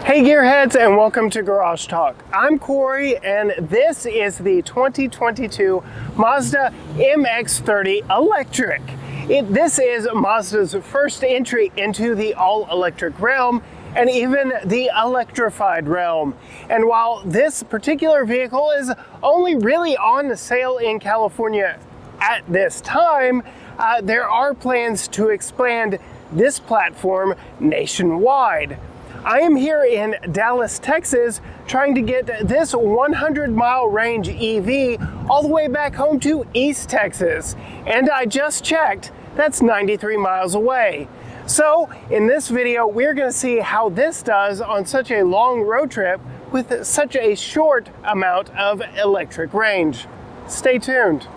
Hey Gearheads, and welcome to Garage Talk. I'm Corey, and this is the 2022 Mazda MX-30 Electric. This is Mazda's first entry into the all-electric realm, and even the electrified realm. And while this particular vehicle is only really on sale in California at this time, there are plans to expand this platform nationwide. I am here in Dallas, Texas, trying to get this 100-mile range EV all the way back home to East Texas. And I just checked, that's 93 miles away. So in this video, we're going to see how this does on such a long road trip with such a short amount of electric range. Stay tuned.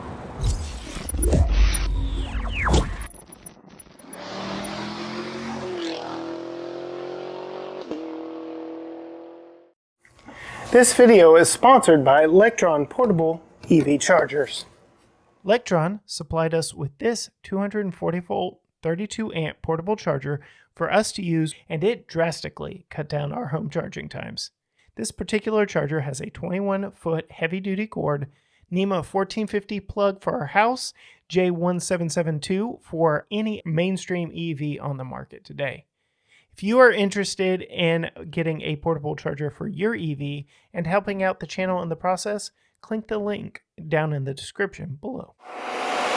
This video is sponsored by Electron Portable EV Chargers. Electron supplied us with this 240-volt, 32-amp portable charger for us to use, and it drastically cut down our home charging times. This particular charger has a 21-foot heavy-duty cord, NEMA 1450 plug for our house, J1772 for any mainstream EV on the market today. If you are interested in getting a portable charger for your EV and helping out the channel in the process, click the link down in the description below.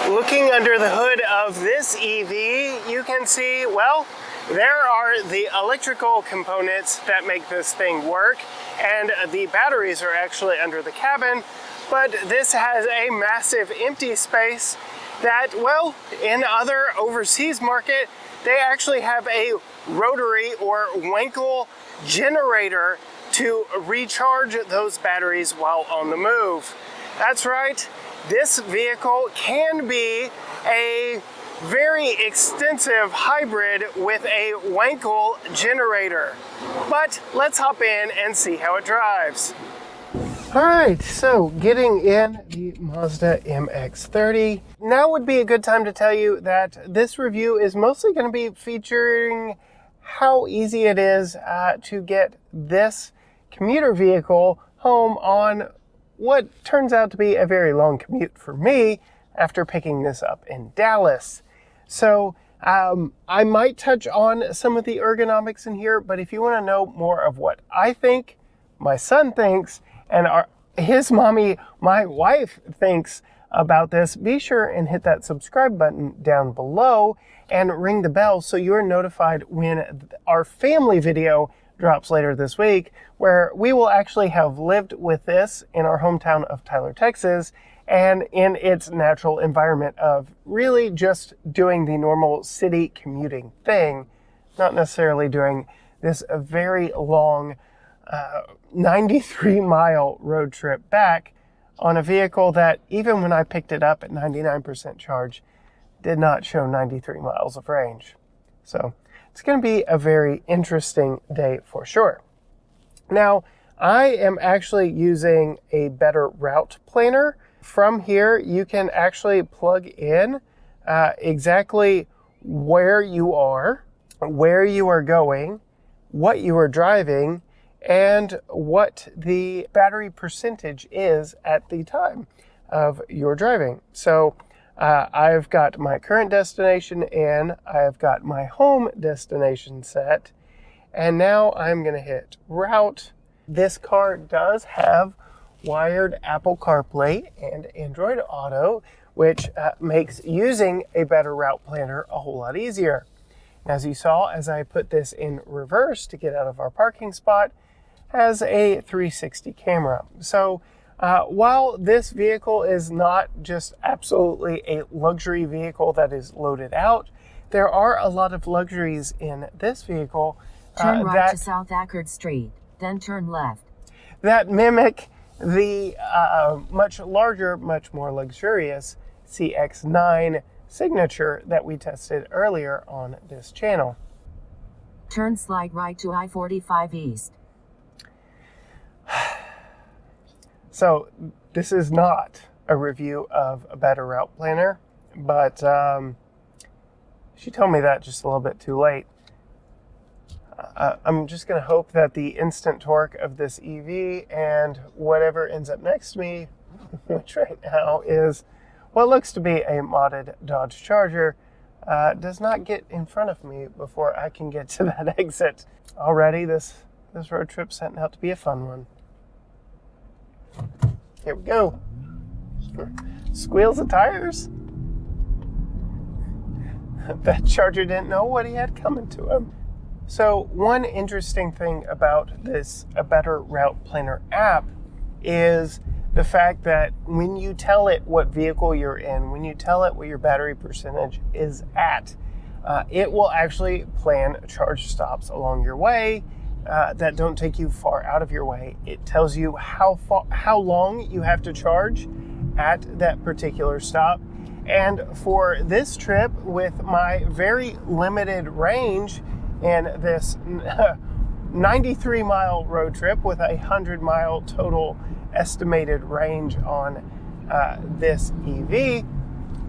Looking under the hood of this EV, you can see, well, there are the electrical components that make this thing work, and the batteries are actually under the cabin, but this has a massive empty space that, well, in other overseas market, they actually have a rotary or Wankel generator to recharge those batteries while on the move. That's right, this vehicle can be a very extensive hybrid with a Wankel generator. But let's hop in and see how it drives. All right, so getting in the Mazda MX-30. Now would be a good time to tell you that this review is mostly going to be featuring how easy it is to get this commuter vehicle home on what turns out to be a very long commute for me after picking this up in Dallas. So I might touch on some of the ergonomics in here, but if you want to know more of what I think, my son thinks, and his mommy, my wife, thinks about this, be sure and hit that subscribe button down below and ring the bell so you're notified when our family video drops later this week, where we will actually have lived with this in our hometown of Tyler, Texas, and in its natural environment of really just doing the normal city commuting thing, not necessarily doing this very long 93-mile road trip back on a vehicle that, even when I picked it up at 99% charge, did not show 93 miles of range. So it's going to be a very interesting day for sure. Now, I am actually using a better route planner. From here, you can actually plug in exactly where you are going, what you are driving, and what the battery percentage is at the time of your driving. So I've got my current destination in, I've got my home destination set, and now I'm going to hit route. This car does have wired Apple CarPlay and Android Auto, which makes using a better route planner a whole lot easier. As you saw, as I put this in reverse to get out of our parking spot, has a 360 camera. So while this vehicle is not just absolutely a luxury vehicle that is loaded out, there are a lot of luxuries in this vehicle turn right to South Ackerd Street, then turn left, that mimic the much larger, much more luxurious CX-9 Signature that we tested earlier on this channel. Turn slide right to I-45 East. So this is not a review of a better route planner, but she told me that just a little bit too late. I'm just going to hope that the instant torque of this EV and whatever ends up next to me, which right now is what looks to be a modded Dodge Charger, does not get in front of me before I can get to that exit. Already, this road trip's setting out to be a fun one. Here we go. Squeals of tires. That Charger didn't know what he had coming to him. So one interesting thing about this A Better Route Planner app is the fact that when you tell it what vehicle you're in, when you tell it what your battery percentage is at, it will actually plan charge stops along your way that don't take you far out of your way. It tells you how long you have to charge at that particular stop. And for this trip, with my very limited range in this 93-mile road trip with a 100-mile total estimated range on this EV,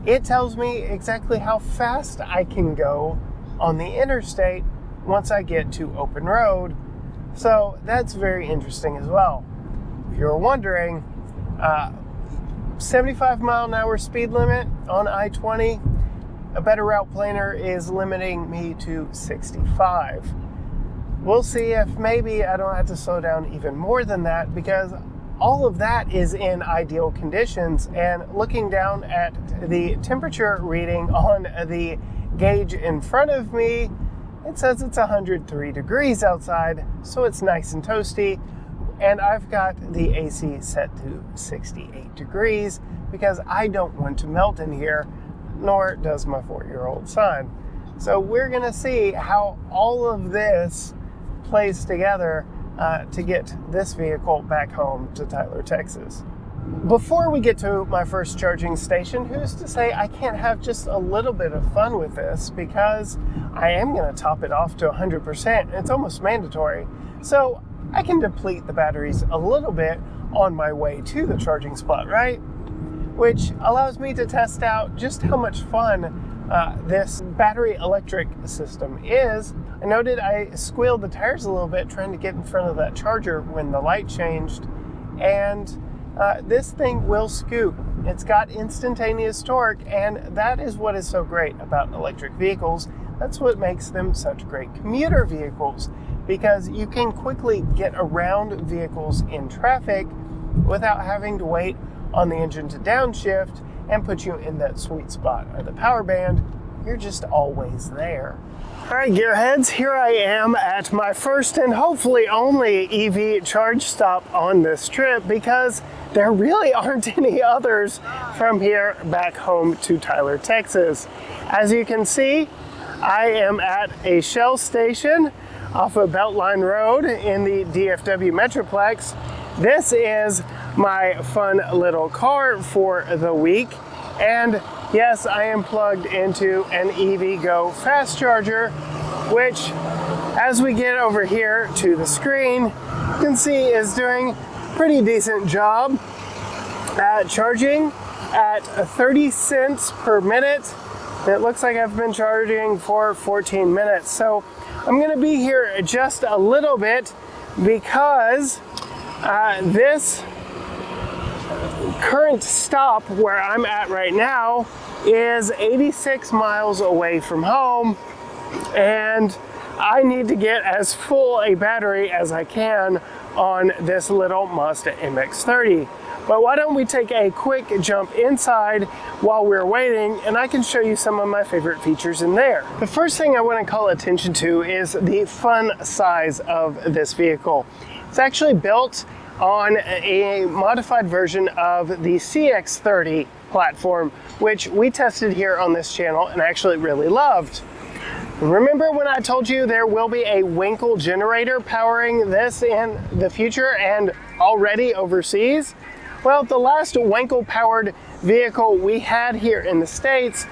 it tells me exactly how fast I can go on the interstate once I get to open road. So that's very interesting as well. If you're wondering, 75-mile-an-hour speed limit on I-20. A Better Route Planner is limiting me to 65. We'll see if maybe I don't have to slow down even more than that, because all of that is in ideal conditions. And looking down at the temperature reading on the gauge in front of me, it says it's 103 degrees outside, so it's nice and toasty. And I've got the AC set to 68 degrees because I don't want to melt in here, nor does my 4-year-old son. So we're gonna see how all of this plays together to get this vehicle back home to Tyler, Texas. Before we get to my first charging station, who's to say I can't have just a little bit of fun with this, because I am gonna top it off to 100%. It's almost mandatory. So I can deplete the batteries a little bit on my way to the charging spot, right? Which allows me to test out just how much fun this battery electric system is. I noted I squealed the tires a little bit trying to get in front of that charger when the light changed, and this thing will scoot. It's got instantaneous torque, and that is what is so great about electric vehicles. That's what makes them such great commuter vehicles, because you can quickly get around vehicles in traffic without having to wait on the engine to downshift and put you in that sweet spot of the power band. You're just always there. All right, gearheads, here I am at my first and hopefully only EV charge stop on this trip, because there really aren't any others from here back home to Tyler, Texas. As you can see, I am at a Shell station off of Beltline Road in the DFW Metroplex. This is my fun little car for the week. And yes, I am plugged into an EVgo fast charger, which, as we get over here to the screen, you can see is doing a pretty decent job at charging at 30 cents per minute. It looks like I've been charging for 14 minutes. So I'm gonna be here just a little bit, because this current stop where I'm at right now is 86 miles away from home, and I need to get as full a battery as I can on this little Mazda MX-30. But why don't we take a quick jump inside while we're waiting, and I can show you some of my favorite features in there. The first thing I want to call attention to is the fun size of this vehicle. It's actually built on a modified version of the CX-30 platform, which we tested here on this channel and actually really loved. Remember when I told you there will be a Winkle generator powering this in the future and already overseas? Well, the last Winkle powered vehicle we had here in the States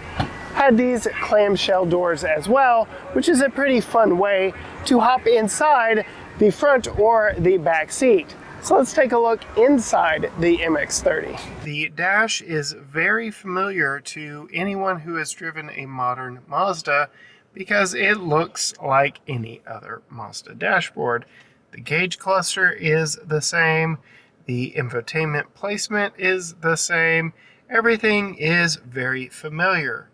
had these clamshell doors as well, which is a pretty fun way to hop inside the front or the back seat. So let's take a look inside the MX-30. The dash is very familiar to anyone who has driven a modern Mazda, because it looks like any other Mazda dashboard. The gauge cluster is the same. The infotainment placement is the same. Everything is very familiar.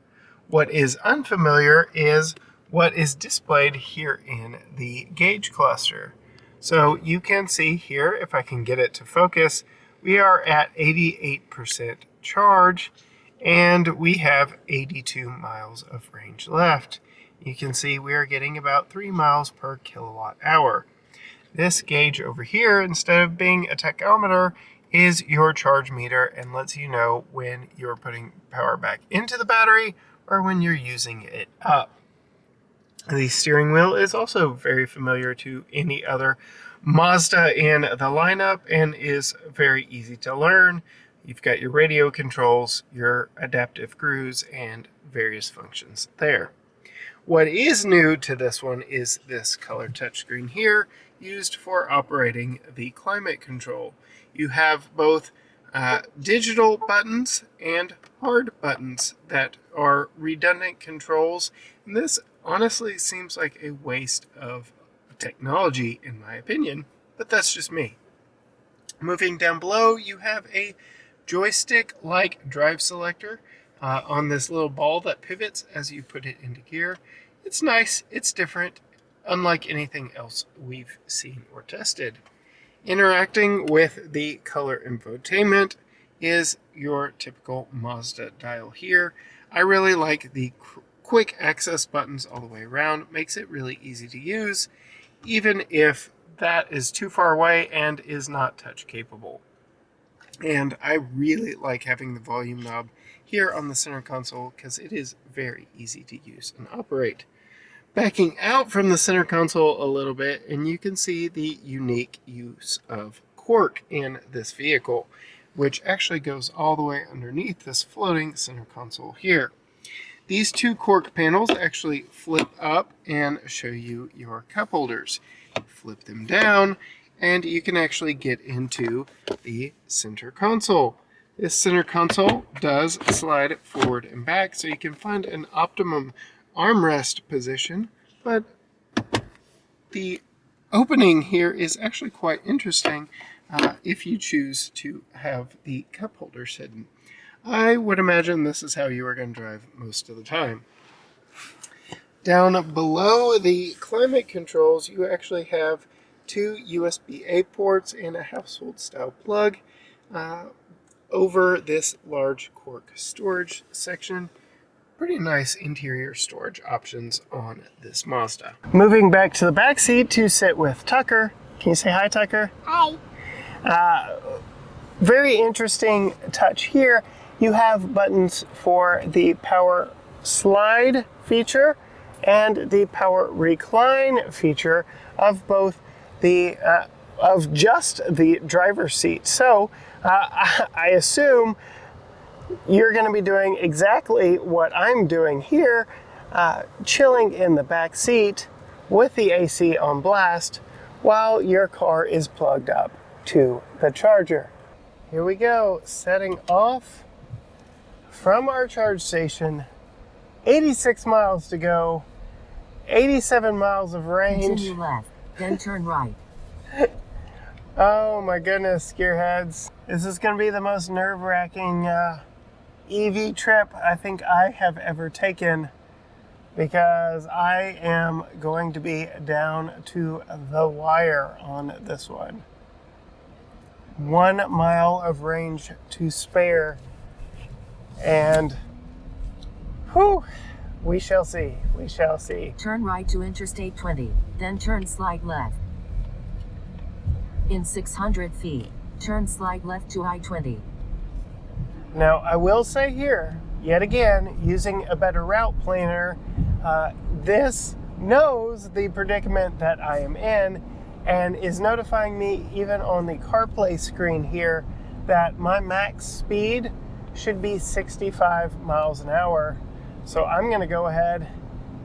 What is unfamiliar is what is displayed here in the gauge cluster. So you can see here, if I can get it to focus, we are at 88% charge and we have 82 miles of range left. You can see we are getting about 3 miles per kilowatt hour. This gauge over here, instead of being a tachometer, is your charge meter and lets you know when you're putting power back into the battery or when you're using it up. The steering wheel is also very familiar to any other Mazda in the lineup and is very easy to learn. You've got your radio controls, your adaptive cruise, and various functions there. What is new to this one is this color touchscreen here, used for operating the climate control. You have both digital buttons and hard buttons that are redundant controls, and this honestly seems like a waste of technology in my opinion, but that's just me. Moving down below, you have a joystick-like drive selector on this little ball that pivots as you put it into gear. It's nice, it's different, unlike anything else we've seen or tested. Interacting with the color infotainment is your typical Mazda dial here. I really like the quick access buttons all the way around. Makes it really easy to use, even if that is too far away and is not touch capable. And I really like having the volume knob here on the center console because it is very easy to use and operate. Backing out from the center console a little bit, and you can see the unique use of cork in this vehicle, which actually goes all the way underneath this floating center console here. These two cork panels actually flip up and show you your cup holders. Flip them down, and you can actually get into the center console. This center console does slide forward and back, so you can find an optimum armrest position, but the opening here is actually quite interesting if you choose to have the cup holders hidden. I would imagine this is how you are going to drive most of the time. Down below the climate controls, you actually have two USB-A ports and a household style plug over this large cork storage section. Pretty nice interior storage options on this Mazda. Moving back to the back seat to sit with Tucker. Can you say hi, Tucker? Hi. Very interesting touch here. You have buttons for the power slide feature and the power recline feature of both the of just the driver's seat. So I assume you're going to be doing exactly what I'm doing here, chilling in the back seat with the AC on blast while your car is plugged up to the charger. Here we go, setting off from our charge station. 86 miles to go, 87 miles of range. Continue left, then turn right. Oh my goodness, gearheads. This is going to be the most nerve-wracking EV trip I think I have ever taken, because I am going to be down to the wire on this one. 1 mile of range to spare, and whew, we shall see, we shall see. Turn right to Interstate 20, then turn slide left. In 600 feet, turn slide left to I-20. Now, I will say here, yet again, using a better route planner, this knows the predicament that I am in and is notifying me even on the CarPlay screen here that my max speed should be 65 miles an hour. So I'm going to go ahead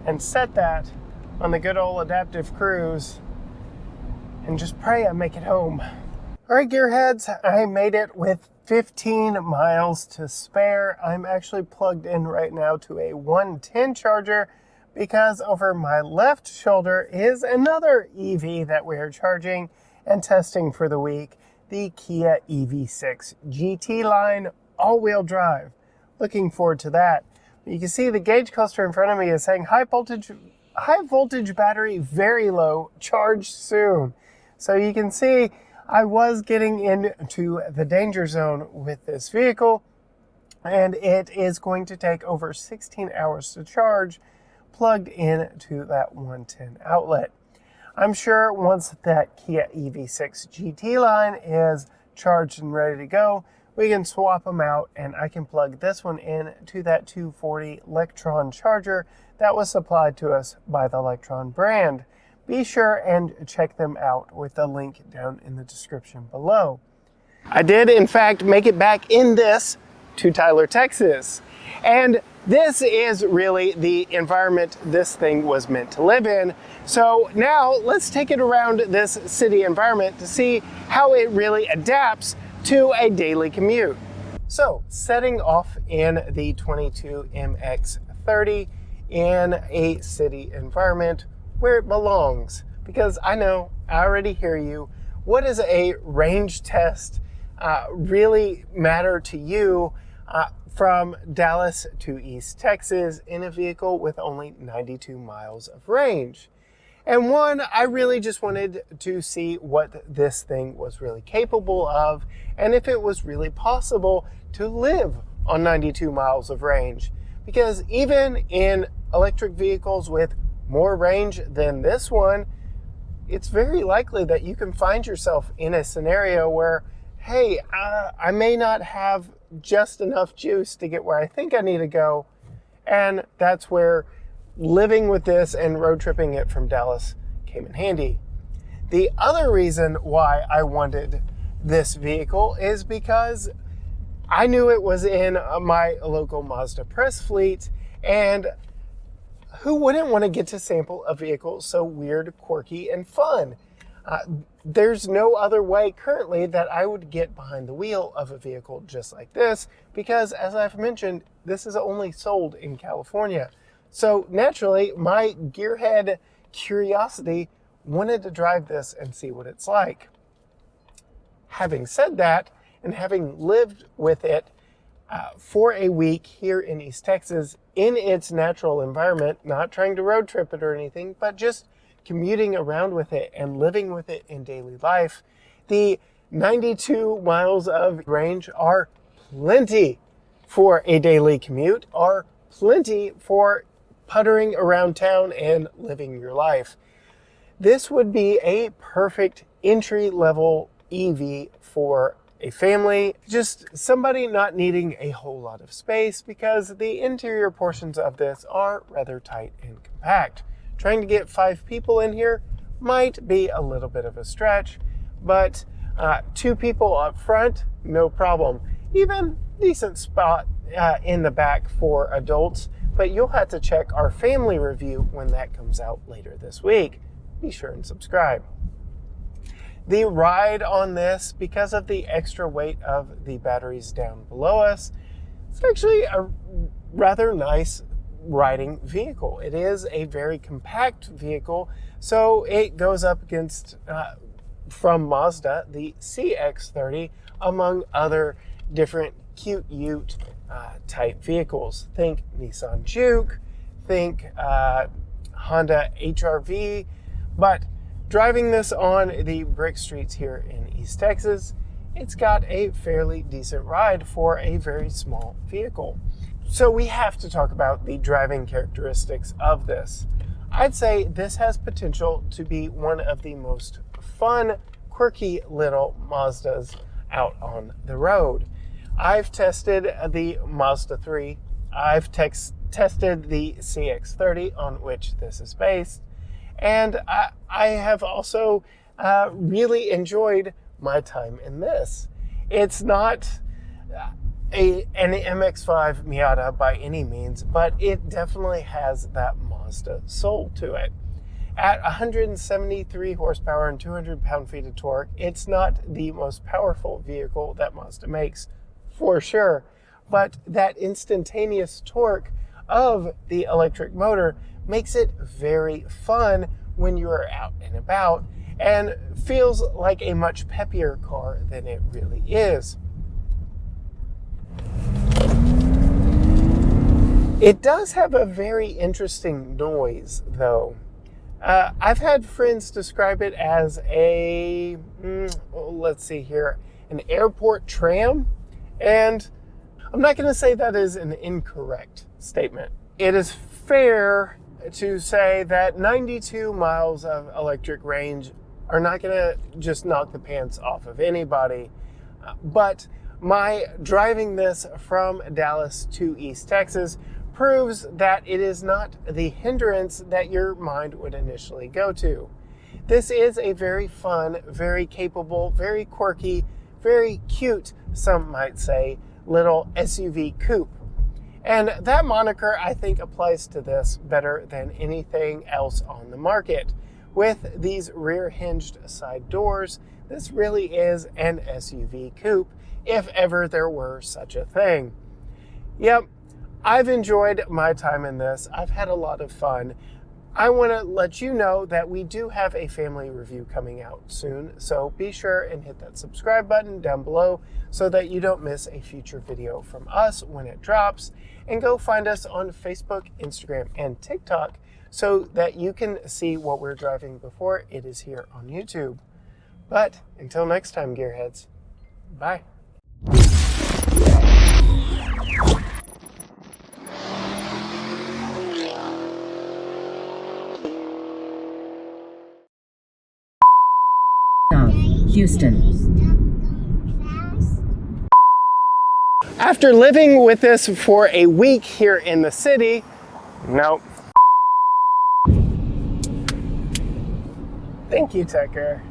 and set that on the good old adaptive cruise and just pray I make it home. All right, gearheads, I made it with 15 miles to spare. I'm actually plugged in right now to a 110 charger, because over my left shoulder is another EV that we are charging and testing for the week, the Kia EV6 GT line all-wheel drive. Looking forward to that. You can see the gauge cluster in front of me is saying high voltage battery, very low, charge soon. So you can see I was getting into the danger zone with this vehicle, and it is going to take over 16 hours to charge plugged into that 110 outlet. I'm sure once that Kia EV6 GT line is charged and ready to go, we can swap them out and I can plug this one in to that 240 Electron charger that was supplied to us by the Electron brand. Be sure and check them out with the link down in the description below. I did, in fact, make it back in this to Tyler, Texas. And this is really the environment this thing was meant to live in. So now let's take it around this city environment to see how it really adapts to a daily commute. So setting off in the 22 MX-30 in a city environment where it belongs, because I know, I already hear you. What does a range test really matter to you from Dallas to East Texas in a vehicle with only 92 miles of range? And one, I really just wanted to see what this thing was really capable of and if it was really possible to live on 92 miles of range. Because even in electric vehicles with more range than this one, it's very likely that you can find yourself in a scenario where, hey, I may not have just enough juice to get where I think I need to go. And that's where living with this and road tripping it from Dallas came in handy. The other reason why I wanted this vehicle is because I knew it was in my local Mazda press fleet, and who wouldn't want to get to sample a vehicle so weird, quirky, and fun? There's no other way currently that I would get behind the wheel of a vehicle just like this, because as I've mentioned, this is only sold in California. So naturally, my gearhead curiosity wanted to drive this and see what it's like. Having said that, and having lived with it for a week here in East Texas in its natural environment, not trying to road trip it or anything, but just commuting around with it and living with it in daily life, the 92 miles of range are plenty for a daily commute, are plenty for puttering around town and living your life. This would be a perfect entry-level EV for a family, just somebody not needing a whole lot of space, because the interior portions of this are rather tight and compact. Trying to get 5 people in here might be a little bit of a stretch, but 2 people up front, no problem. Even decent spot in the back for adults, but you'll have to check our family review when that comes out later this week. Be sure and subscribe. The ride on this, because of the extra weight of the batteries down below us, it's actually a rather nice riding vehicle. It is a very compact vehicle, so it goes up against, from Mazda, the CX-30, among other different cute ute type vehicles. Think Nissan Juke, think Honda HR-V, but driving this on the brick streets here in East Texas, it's got a fairly decent ride for a very small vehicle. So we have to talk about the driving characteristics of this. I'd say this has potential to be one of the most fun, quirky little Mazdas out on the road. I've tested the Mazda 3. I've tested the CX-30 on which this is based. And I have also really enjoyed my time in this. It's not an MX-5 Miata by any means, but it definitely has that Mazda soul to it. At 173 horsepower and 200 pound-feet of torque, it's not the most powerful vehicle that Mazda makes, for sure. But that instantaneous torque of the electric motor makes it very fun when you are out and about, and feels like a much peppier car than it really is. It does have a very interesting noise, though. I've had friends describe it as a, let's see here, an airport tram, and I'm not going to say that is an incorrect statement. It is fair to say that 92 miles of electric range are not going to just knock the pants off of anybody, but my driving this from Dallas to East Texas proves that it is not the hindrance that your mind would initially go to. This is a very fun, very capable, very quirky, very cute, some might say, little SUV coupe. And that moniker, I think, applies to this better than anything else on the market. With these rear-hinged side doors, this really is an SUV coupe, if ever there were such a thing. Yep, I've enjoyed my time in this. I've had a lot of fun. I want to let you know that we do have a family review coming out soon, so be sure and hit that subscribe button down below so that you don't miss a future video from us when it drops. And go find us on Facebook, Instagram, and TikTok so that you can see what we're driving before it is here on YouTube. But until next time, gearheads, bye. Houston. After living with this for a week here in the city, nope. Thank you, Tucker.